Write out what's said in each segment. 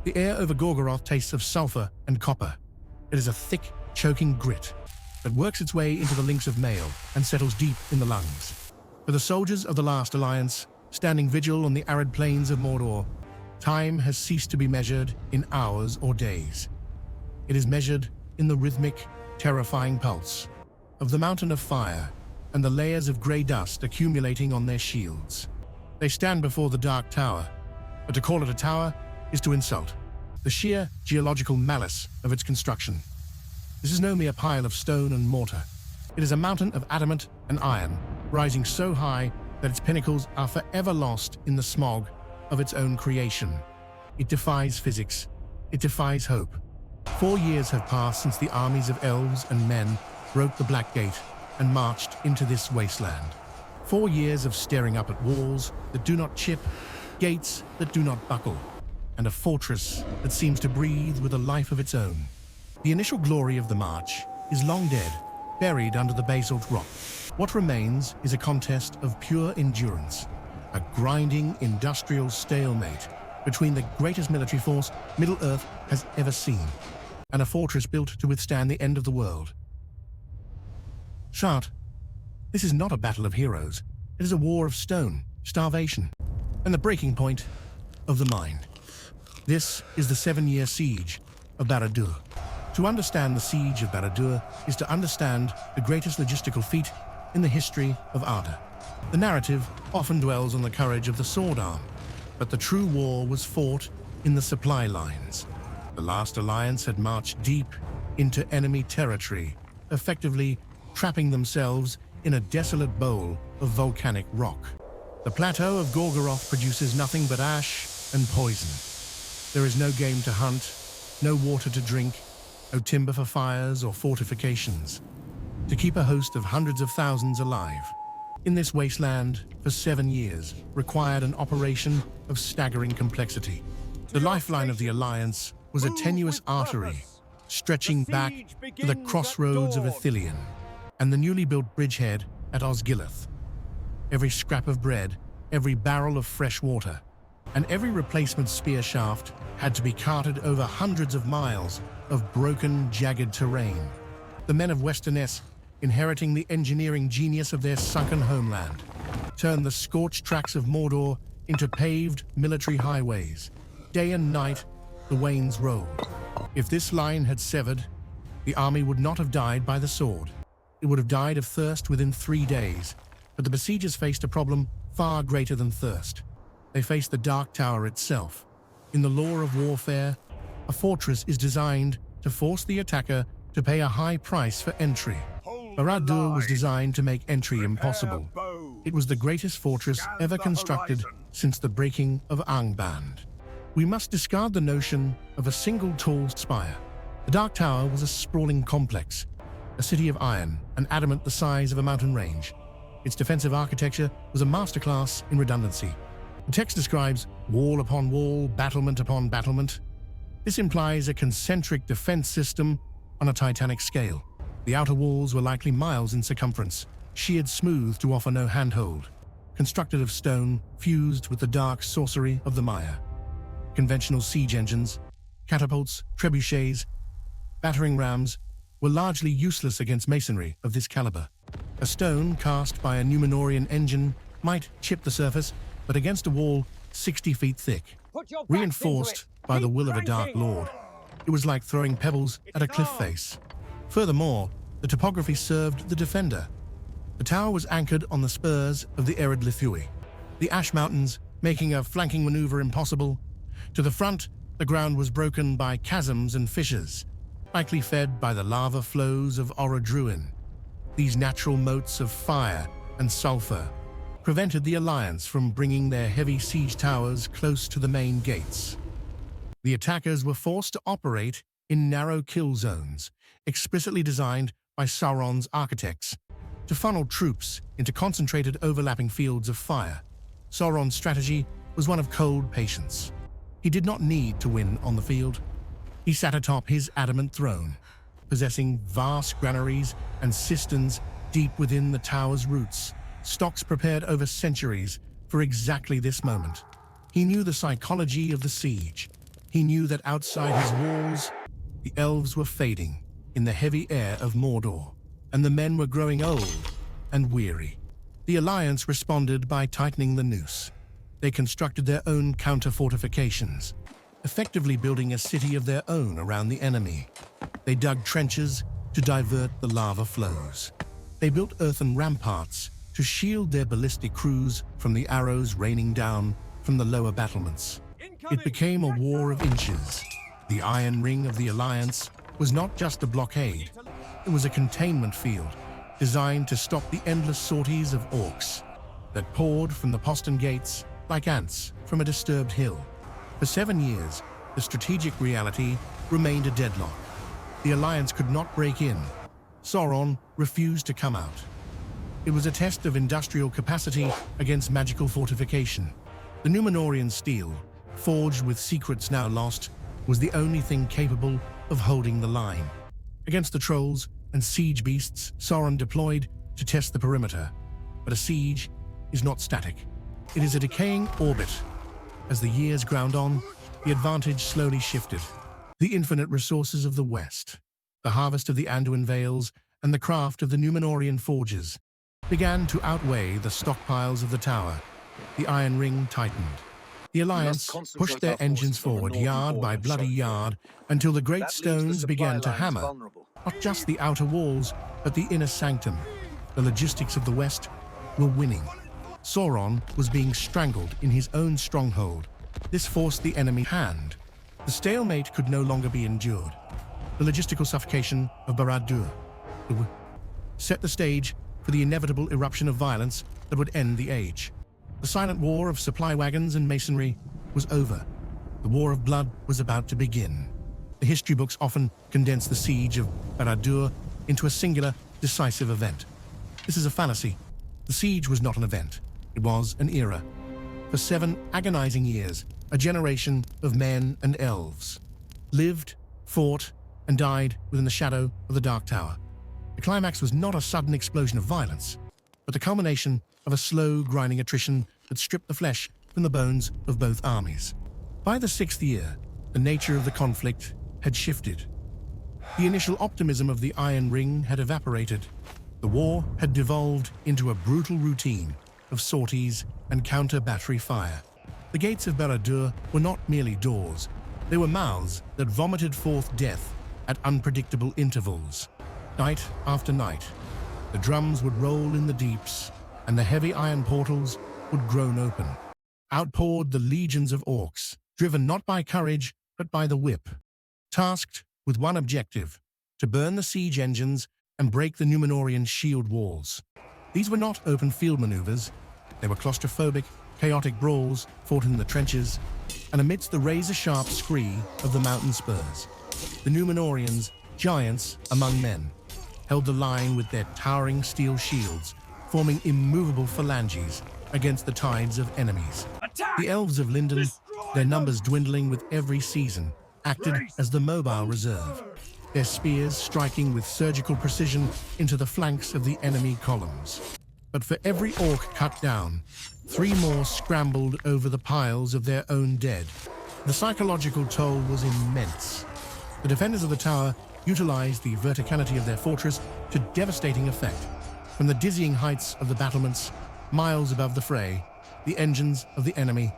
The air over Gorgoroth tastes of sulfur and copper. It is a thick, choking grit that works its way into the links of mail and settles deep in the lungs. For the soldiers of the Last Alliance, standing vigil on the arid plains of Mordor, time has ceased to be measured in hours or days. It is measured in the rhythmic, terrifying pulse of the mountain of fire and the layers of grey dust accumulating on their shields. They stand before the Dark Tower, but to call it a tower is to insult the sheer geological malice of its construction. This is no mere pile of stone and mortar. It is a mountain of adamant and iron, rising so high that its pinnacles are forever lost in the smog of its own creation. It defies physics. It defies hope. 4 years have passed since the armies of elves and men broke the Black Gate and marched into this wasteland. 4 years of staring up at walls that do not chip, gates that do not buckle, and a fortress that seems to breathe with a life of its own. The initial glory of the march is long dead, buried under the basalt rock. What remains is a contest of pure endurance, a grinding industrial stalemate between the greatest military force Middle-earth has ever seen, and a fortress built to withstand the end of the world. Shart, this is not a battle of heroes. It is a war of stone, starvation, and the breaking point of the mind. This is the 7-year siege of Barad-dûr. To understand the siege of Barad-dûr is to understand the greatest logistical feat in the history of Arda. The narrative often dwells on the courage of the sword arm, but the true war was fought in the supply lines. The Last Alliance had marched deep into enemy territory, effectively trapping themselves in a desolate bowl of volcanic rock. The plateau of Gorgoroth produces nothing but ash and poison. There is no game to hunt, no water to drink, no timber for fires or fortifications to keep a host of hundreds of thousands alive. In this wasteland, for 7 years, required an operation of staggering complexity. The lifeline of the Alliance was a tenuous artery stretching back to the crossroads of Ithilien and the newly built bridgehead at Osgiliath. Every scrap of bread, every barrel of fresh water, and every replacement spear shaft had to be carted over hundreds of miles of broken, jagged terrain. The men of Westernesse, inheriting the engineering genius of their sunken homeland, turned the scorched tracks of Mordor into paved military highways. Day and night, the wains rolled. If this line had severed, the army would not have died by the sword. It would have died of thirst within 3 days. But the besiegers faced a problem far greater than thirst. They faced the Dark Tower itself. In the lore of warfare, a fortress is designed to force the attacker to pay a high price for entry. Barad-dûr was designed to make entry impossible. It was the greatest fortress ever constructed since the breaking of Angband. We must discard the notion of a single tall spire. The Dark Tower was a sprawling complex, a city of iron and adamant the size of a mountain range. Its defensive architecture was a masterclass in redundancy. The text describes wall upon wall, battlement upon battlement. This implies a concentric defense system on a titanic scale. The outer walls were likely miles in circumference, sheared smooth to offer no handhold, constructed of stone fused with the dark sorcery of the Maya. Conventional siege engines, catapults, trebuchets, battering rams were largely useless against masonry of this caliber. A stone cast by a Numenorean engine might chip the surface, but against a wall 60 feet thick, reinforced by the will of a Dark Lord, it was like throwing pebbles at a cliff face. Furthermore, the topography served the defender. The tower was anchored on the spurs of the arid Lithui, the Ash Mountains making a flanking maneuver impossible. To the front, the ground was broken by chasms and fissures, likely fed by the lava flows of Orodruin. These natural moats of fire and sulfur prevented the Alliance from bringing their heavy siege towers close to the main gates. The attackers were forced to operate in narrow kill zones, explicitly designed by Sauron's architects, to funnel troops into concentrated overlapping fields of fire. Sauron's strategy was one of cold patience. He did not need to win on the field. He sat atop his adamant throne, possessing vast granaries and cisterns deep within the tower's roots, stocks prepared over centuries for exactly this moment. He knew the psychology of the siege. He knew that outside his walls, the elves were fading in the heavy air of Mordor, and the men were growing old and weary. The Alliance responded by tightening the noose. They constructed their own counter-fortifications, effectively building a city of their own around the enemy. They dug trenches to divert the lava flows. They built earthen ramparts to shield their ballistic crews from the arrows raining down from the lower battlements. It became a war of inches. The Iron Ring of the Alliance was not just a blockade. It was a containment field designed to stop the endless sorties of orcs that poured from the postern gates like ants from a disturbed hill. For 7 years, the strategic reality remained a deadlock. The Alliance could not break in. Sauron refused to come out. It was a test of industrial capacity against magical fortification. The Numenorean steel, forged with secrets now lost, was the only thing capable of holding the line. Against the trolls and siege beasts, Sauron deployed to test the perimeter. But a siege is not static. It is a decaying orbit. As the years ground on, the advantage slowly shifted. The infinite resources of the West, the harvest of the Anduin Vales, and the craft of the Numenorean forges began to outweigh the stockpiles of the tower. The Iron Ring tightened. The Alliance pushed their engines forward yard by bloody yard until the great stones began to hammer, not just the outer walls, but the inner sanctum. The logistics of the West were winning. Sauron was being strangled in his own stronghold. This forced the enemy hand. The stalemate could no longer be endured. The logistical suffocation of Barad-dûr set the stage for the inevitable eruption of violence that would end the age. The silent war of supply wagons and masonry was over. The war of blood was about to begin. The history books often condense the siege of Barad-dûr into a singular, decisive event. This is a fallacy. The siege was not an event. It was an era. For 7 agonizing years, a generation of men and elves lived, fought, and died within the shadow of the Dark Tower. The climax was not a sudden explosion of violence, but the culmination of a slow, grinding attrition that stripped the flesh from the bones of both armies. By the 6th year, the nature of the conflict had shifted. The initial optimism of the Iron Ring had evaporated. The war had devolved into a brutal routine of sorties and counter-battery fire. The gates of Barad-dûr were not merely doors. They were mouths that vomited forth death at unpredictable intervals. Night after night, the drums would roll in the deeps, and the heavy iron portals would groan open. Out poured the legions of orcs, driven not by courage, but by the whip, tasked with one objective: to burn the siege engines and break the Numenorean shield walls. These were not open field maneuvers. They were claustrophobic, chaotic brawls fought in the trenches and amidst the razor-sharp scree of the mountain spurs. The Numenoreans, giants among men, held the line with their towering steel shields, forming immovable phalanges against the tides of enemies. The elves of Lindon, their numbers dwindling with every season, acted as the mobile reserve, their spears striking with surgical precision into the flanks of the enemy columns. But for every orc cut down, 3 more scrambled over the piles of their own dead. The psychological toll was immense. The defenders of the tower utilized the verticality of their fortress to devastating effect. From the dizzying heights of the battlements, miles above the fray, the engines of the enemy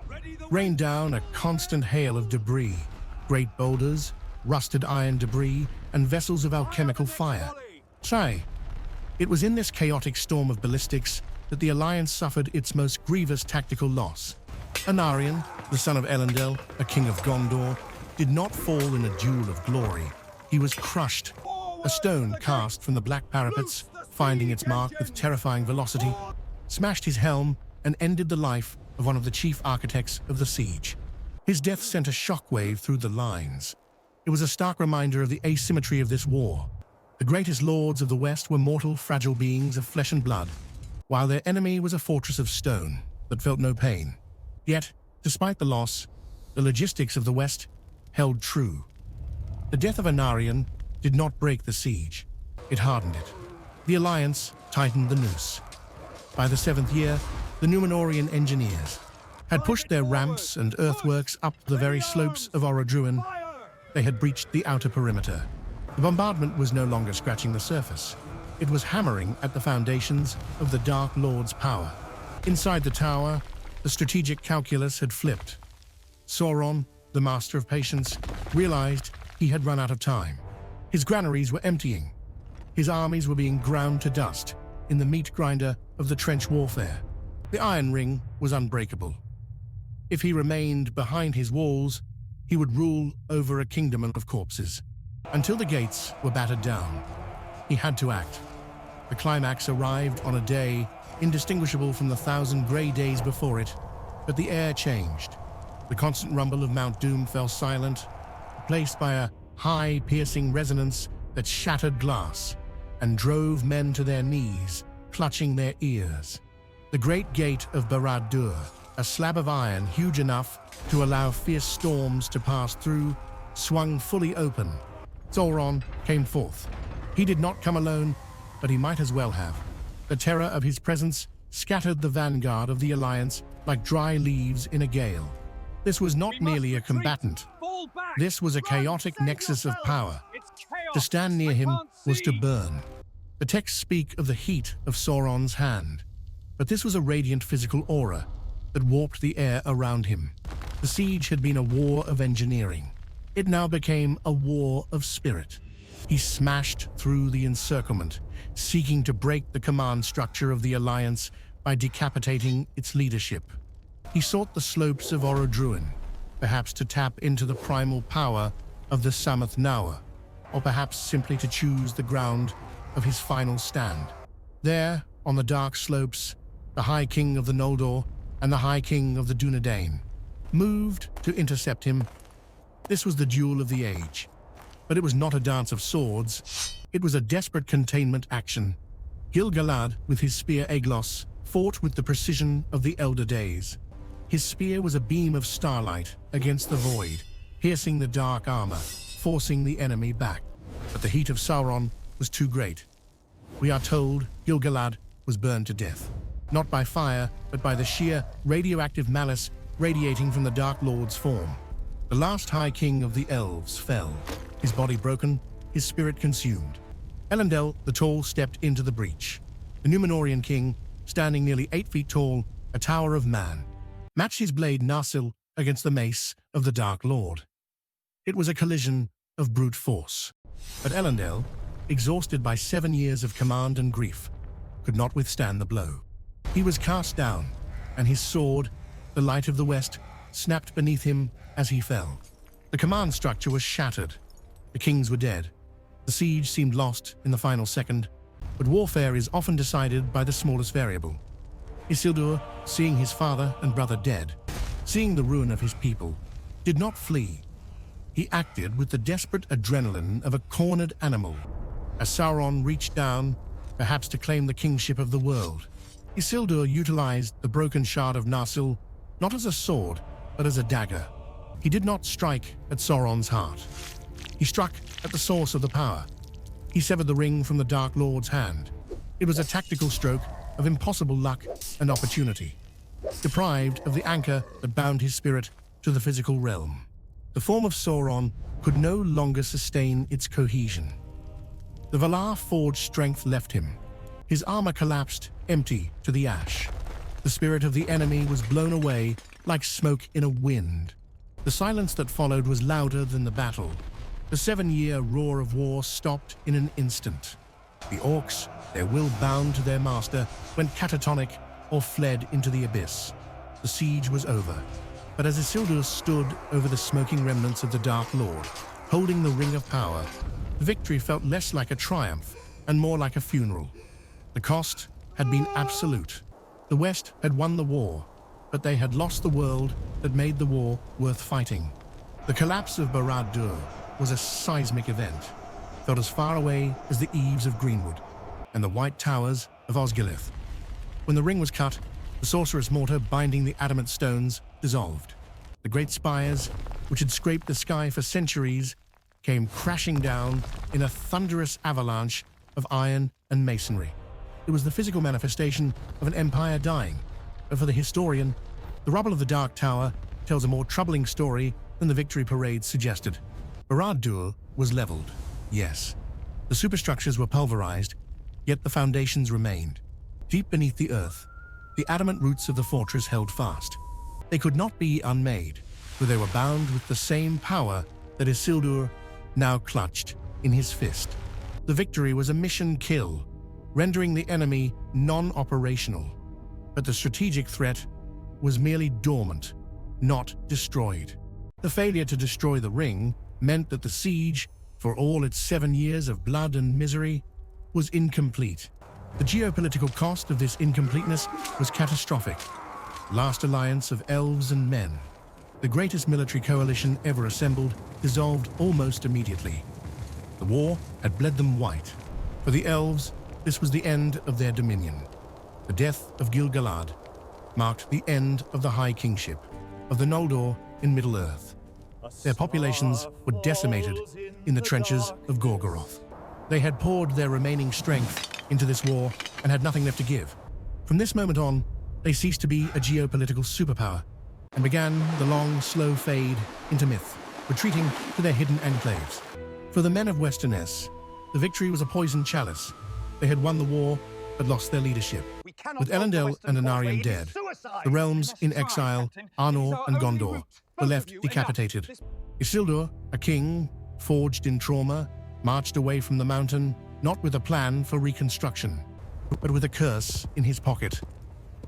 rained down a constant hail of debris, great boulders, rusted iron debris, and vessels of alchemical fire. It was in this chaotic storm of ballistics that the Alliance suffered its most grievous tactical loss. Anarion, the son of Elendil, a king of Gondor, did not fall in a duel of glory. He was crushed. A stone cast from the black parapets, finding its mark with terrifying velocity, smashed his helm and ended the life of one of the chief architects of the siege. His death sent a shockwave through the lines. It was a stark reminder of the asymmetry of this war. The greatest lords of the West were mortal, fragile beings of flesh and blood, while their enemy was a fortress of stone that felt no pain. Yet, despite the loss, the logistics of the West held true. The death of Anarion did not break the siege. It hardened it. The alliance tightened the noose. By the 7th year, the Numenorean engineers had pushed their ramps and earthworks up the very slopes of Barad-dûr. They had breached the outer perimeter. The bombardment was no longer scratching the surface. It was hammering at the foundations of the Dark Lord's power. Inside the tower, the strategic calculus had flipped. Sauron, the master of patience, realized he had run out of time. His granaries were emptying. His armies were being ground to dust in the meat grinder of the trench warfare. The Iron Ring was unbreakable. If he remained behind his walls, he would rule over a kingdom of corpses. Until the gates were battered down, he had to act. The climax arrived on a day indistinguishable from the 1,000 grey days before it, but the air changed. The constant rumble of Mount Doom fell silent, replaced by a high, piercing resonance that shattered glass and drove men to their knees, clutching their ears. The great gate of Barad-dûr, a slab of iron huge enough to allow fierce storms to pass through, swung fully open. Sauron came forth. He did not come alone, but he might as well have. The terror of his presence scattered the vanguard of the Alliance like dry leaves in a gale. This was not merely a combatant. This was a chaotic nexus of power. To stand near him was to burn. The texts speak of the heat of Sauron's hand, but this was a radiant physical aura that warped the air around him. The siege had been a war of engineering. It now became a war of spirit. He smashed through the encirclement, seeking to break the command structure of the Alliance by decapitating its leadership. He sought the slopes of Barad-dûr, perhaps to tap into the primal power of the Sammath Naur, or perhaps simply to choose the ground of his final stand. There, on the dark slopes, the High King of the Noldor and the High King of the Dunedain moved to intercept him. This was the duel of the age. But it was not a dance of swords. It was a desperate containment action. Gil-galad, with his spear Aeglos, fought with the precision of the elder days. His spear was a beam of starlight against the void, piercing the dark armor, forcing the enemy back. But the heat of Sauron was too great. We are told Gil-galad was burned to death, not by fire, but by the sheer radioactive malice radiating from the Dark Lord's form. The last High King of the Elves fell, his body broken, his spirit consumed. Elendil the Tall stepped into the breach. The Numenorean king, standing nearly 8 feet tall, a tower of man, matched his blade Narsil against the mace of the Dark Lord. It was a collision of brute force. But Elendil, exhausted by 7 years of command and grief, could not withstand the blow. He was cast down, and his sword, the Light of the West, snapped beneath him as he fell. The command structure was shattered. The kings were dead. The siege seemed lost in the final second, but warfare is often decided by the smallest variable. Isildur, seeing his father and brother dead, seeing the ruin of his people, did not flee. He acted with the desperate adrenaline of a cornered animal. As Sauron reached down, perhaps to claim the kingship of the world, Isildur utilized the broken shard of Narsil not as a sword, but as a dagger. He did not strike at Sauron's heart. He struck at the source of the power. He severed the ring from the Dark Lord's hand. It was a tactical stroke of impossible luck and opportunity, deprived of the anchor that bound his spirit to the physical realm. The form of Sauron could no longer sustain its cohesion. The Valar forged strength left him. His armor collapsed, empty to the ash. The spirit of the enemy was blown away like smoke in a wind. The silence that followed was louder than the battle. The 7-year roar of war stopped in an instant. The orcs, their will bound to their master, went catatonic or fled into the abyss. The siege was over. But as Isildur stood over the smoking remnants of the Dark Lord, holding the Ring of Power, the victory felt less like a triumph and more like a funeral. The cost had been absolute. The West had won the war, but they had lost the world that made the war worth fighting. The collapse of Barad-dûr was a seismic event, felt as far away as the eaves of Greenwood and the white towers of Osgiliath. When the ring was cut, the sorcerous mortar binding the adamant stones dissolved. The great spires, which had scraped the sky for centuries, came crashing down in a thunderous avalanche of iron and masonry. It was the physical manifestation of an empire dying, but for the historian, the rubble of the Dark Tower tells a more troubling story than the victory parade suggested. Barad-dûr was leveled, yes. The superstructures were pulverized, yet the foundations remained. Deep beneath the earth, the adamant roots of the fortress held fast. They could not be unmade, for they were bound with the same power that Isildur now clutched in his fist. The victory was a mission kill, rendering the enemy non-operational. But the strategic threat was merely dormant, not destroyed. The failure to destroy the ring meant that the siege, for all its 7 years of blood and misery, was incomplete. The geopolitical cost of this incompleteness was catastrophic. Last alliance of elves and men, the greatest military coalition ever assembled, dissolved almost immediately. The war had bled them white. For the elves, this was the end of their dominion. The death of Gil-galad marked the end of the High Kingship of the Noldor in Middle-earth. Their populations were decimated in the trenches of Gorgoroth. They had poured their remaining strength into this war and had nothing left to give. From this moment on, they ceased to be a geopolitical superpower and began the long, slow fade into myth, retreating to their hidden enclaves. For the men of Westernesse, the victory was a poisoned chalice. They had won the war, but lost their leadership. With Elendil and Anarion dead, the realms in exile, Arnor and Gondor, were left decapitated. Isildur, a king forged in trauma, marched away from the mountain, not with a plan for reconstruction, but with a curse in his pocket.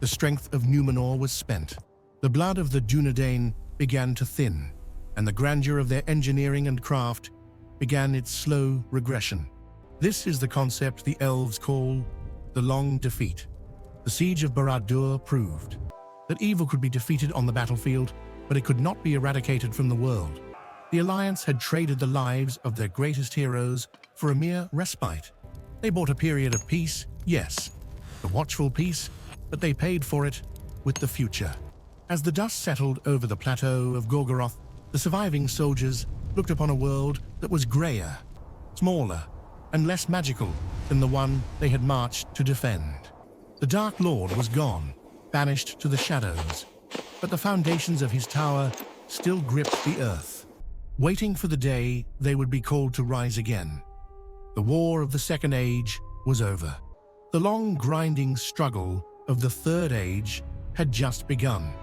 The strength of Numenor was spent. The blood of the Dunedain began to thin, and the grandeur of their engineering and craft began its slow regression. This is the concept the elves call the long defeat. The Siege of Barad-dûr proved that evil could be defeated on the battlefield, but it could not be eradicated from the world. The Alliance had traded the lives of their greatest heroes for a mere respite. They bought a period of peace, yes, the watchful peace, but they paid for it with the future. As the dust settled over the plateau of Gorgoroth, the surviving soldiers looked upon a world that was grayer, smaller, and less magical than the one they had marched to defend. The Dark Lord was gone, banished to the shadows, but the foundations of his tower still gripped the earth, waiting for the day they would be called to rise again. The war of the Second Age was over. The long, grinding struggle of the Third Age had just begun.